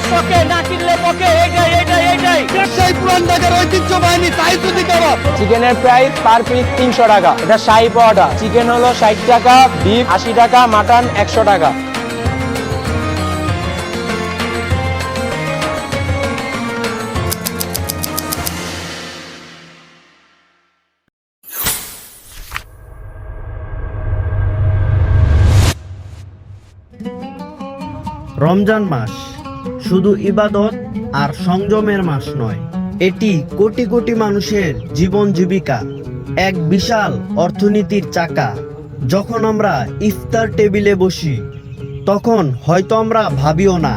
শখে, না কিনলে বকে, এইটাই সেই পুরান ঢাকার ঐতিহ্যবাহী তাইজুদি কাবাব। চিকেনের প্রাইস পার পিস 300 টাকা। এটা শাহী পরোটা। চিকেন হলো 60 টাকা, বিফ 80 টাকা, মাটন 100 টাকা। রমজান মাস শুধু ইবাদত আর সংযমের মাস নয়, এটি কোটি কোটি মানুষের জীবন জীবিকা, এক বিশাল অর্থনীতির চাকা। যখন আমরা ইফতার টেবিলে বসি, তখন হয়তো আমরা ভাবিও না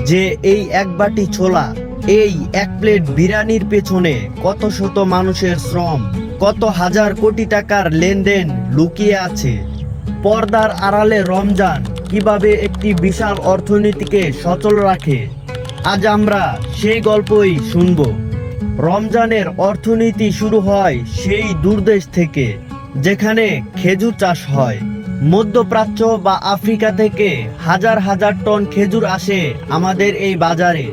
যে এই এক বাটি ছোলা, এই এক প্লেট বিরিয়ানির পেছনে কত শত মানুষের শ্রম, কত হাজার কোটি টাকার লেনদেন লুকিয়ে আছে। পর্দার আড়ালে রমজান কিভাবে একটি বিশাল অর্থনীতিকে সচল রাখে, আজ আমরা সেই গল্পই শুনব। রমজানের অর্থনীতি শুরু হয় সেই দূরদেশ থেকে, যেখানে খেজুর চাষ হয়। মধ্যপ্রাচ্য বা আফ্রিকা থেকে হাজার হাজার টন খেজুর আসে আমাদের এই বাজারে।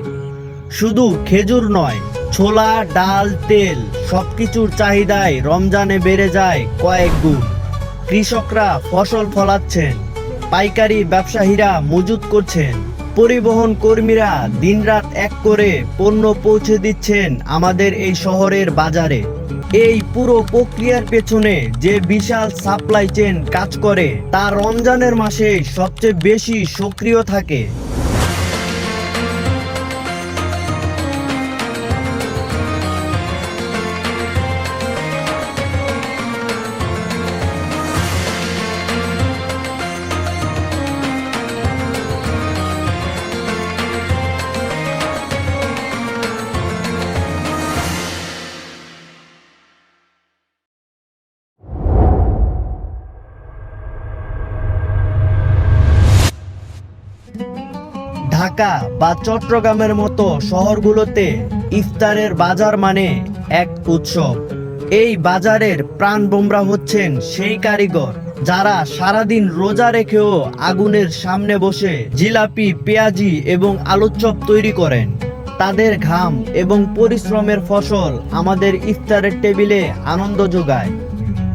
শুধু খেজুর নয়, ছোলা, ডাল, তেল সবকিছুর চাহিদায় রমজানে বেড়ে যায় কয়েক গুণ। কৃষকরা ফসল ফলাচ্ছেন, পাইকারি ব্যবসায়ীরা মজুত করছেন, পরিবহন কর্মীরা দিনরাত এক করে পণ্য পৌঁছে দিচ্ছেন আমাদের এই শহরের বাজারে। এই পুরো প্রক্রিয়ার পেছনে যে বিশাল সাপ্লাই চেইন কাজ করে, তা রমজানের মাসে সবচেয়ে বেশি সক্রিয় থাকে। ঢাকা বা চট্টগ্রামের মতো শহরগুলোতে ইফতারের বাজার মানে এক উৎসব। এই বাজারের প্রাণভোমরা হচ্ছেন সেই কারিগর যারা সারাদিন রোজা রেখেও আগুনের সামনে বসে জিলাপি, পেঁয়াজি এবং আলুর চপ তৈরি করেন। তাদের ঘাম এবং পরিশ্রমের ফসল আমাদের ইফতারের টেবিলে আনন্দ যোগায়।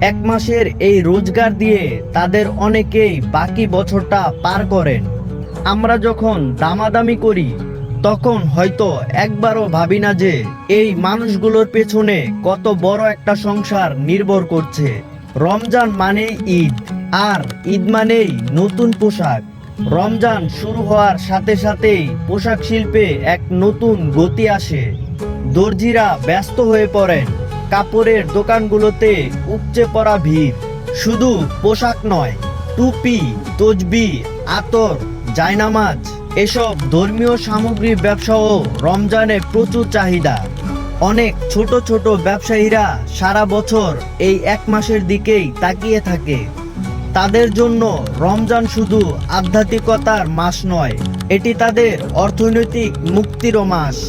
এক মাসের এই রোজগার দিয়ে তাদের অনেকেই বাকি বছরটা পার করেন। আমরা যখন দামাদামি করি, তখন হয়তো একবারও ভাবি না যে এই মানুষগুলোর পেছনে কত বড় একটা সংসার নির্ভর করছে। রমজান মানেই ঈদ, আর ঈদ মানেই নতুন পোশাক। রমজান শুরু হওয়ার সাথে সাথেই পোশাক শিল্পে এক নতুন গতি আসে। দর্জিরা ব্যস্ত হয়ে পড়েন, কাপড়ের দোকানগুলোতে উপচে পড়া ভিড়। শুধু পোশাক নয়, টুপি, তসবি, আতর, জায়নামাজ, এসব ধর্মীয় সামগ্রীর ব্যবসাও রমজানে প্রচুর চাহিদা। অনেক ছোট ছোট ব্যবসায়ীরা সারা বছর এই এক মাসের দিকেই তাকিয়ে থাকে। তাদের জন্য রমজান শুধু আধ্যাত্মিকতার মাস নয়, এটি তাদের অর্থনৈতিক মুক্তিরও মাস।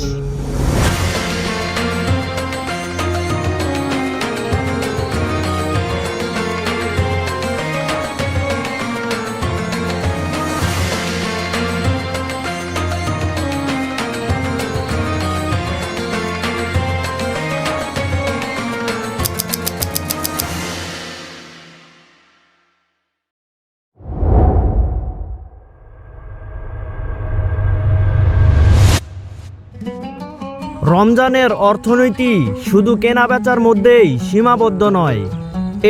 রমজানের অর্থনীতি শুধু কেনাবেচার মধ্যেই সীমাবদ্ধ নয়,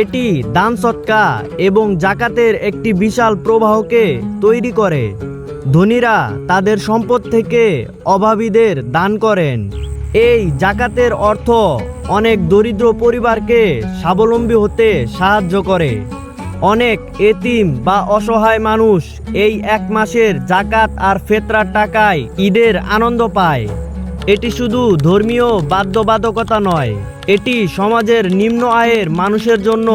এটি দান সদকা এবং জাকাতের একটি বিশাল প্রবাহকে তৈরি করে। ধনীরা তাদের সম্পদ থেকে অভাবীদের দান করেন। এই জাকাতের অর্থ অনেক দরিদ্র পরিবারকে স্বাবলম্বী হতে সাহায্য করে। অনেক এতিম বা অসহায় মানুষ এই এক মাসের জাকাত আর ফেতরার টাকায় ঈদের আনন্দ পায়। এটি শুধু ধর্মীয় বাধ্যবাধকতা নয়, এটি সমাজের নিম্ন আয়ের মানুষের জন্য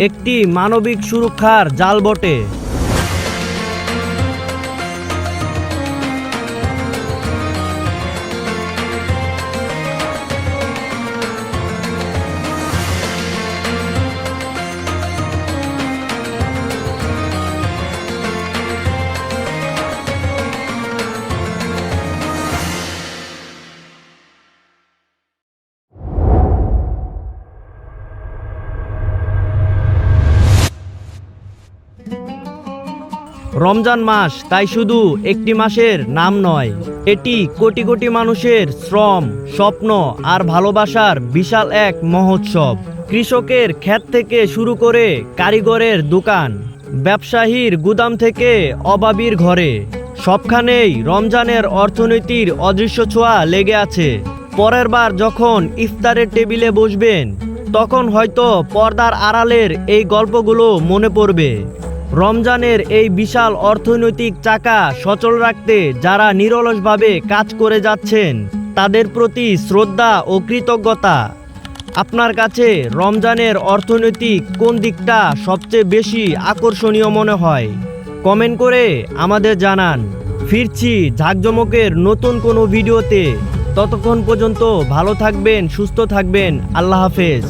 একটি মানবিক সুরক্ষার জাল বটে। রমজান মাস তাই শুধু একটি মাসের নাম নয়, এটি কোটি কোটি মানুষের শ্রম, স্বপ্ন আর ভালোবাসার বিশাল এক মহোৎসব। কৃষকের ক্ষেত থেকে শুরু করে কারিগরের দোকান, ব্যবসায়ীর গুদাম থেকে অভাবীর ঘরে, সবখানেই রমজানের অর্থনীতির অদৃশ্য ছোঁয়া লেগে আছে। পরের বার যখন ইফতারের টেবিলে বসবেন, তখন হয়তো পর্দার আড়ালের এই গল্পগুলো মনে পড়বে। রমজানের এই বিশাল অর্থনৈতিক চাকা সচল রাখতে যারা নিরলসভাবে কাজ করে যাচ্ছেন, তাদের প্রতি শ্রদ্ধা ও কৃতজ্ঞতা। আপনার কাছে রমজানের অর্থনৈতিক কোন দিকটা সবচেয়ে বেশি আকর্ষণীয় মনে হয়? কমেন্ট করে আমাদের জানান। ফিরছি ঝাঁকজমকের নতুন কোনো ভিডিওতে। ততক্ষণ পর্যন্ত ভালো থাকবেন, সুস্থ থাকবেন। আল্লাহ হাফেজ।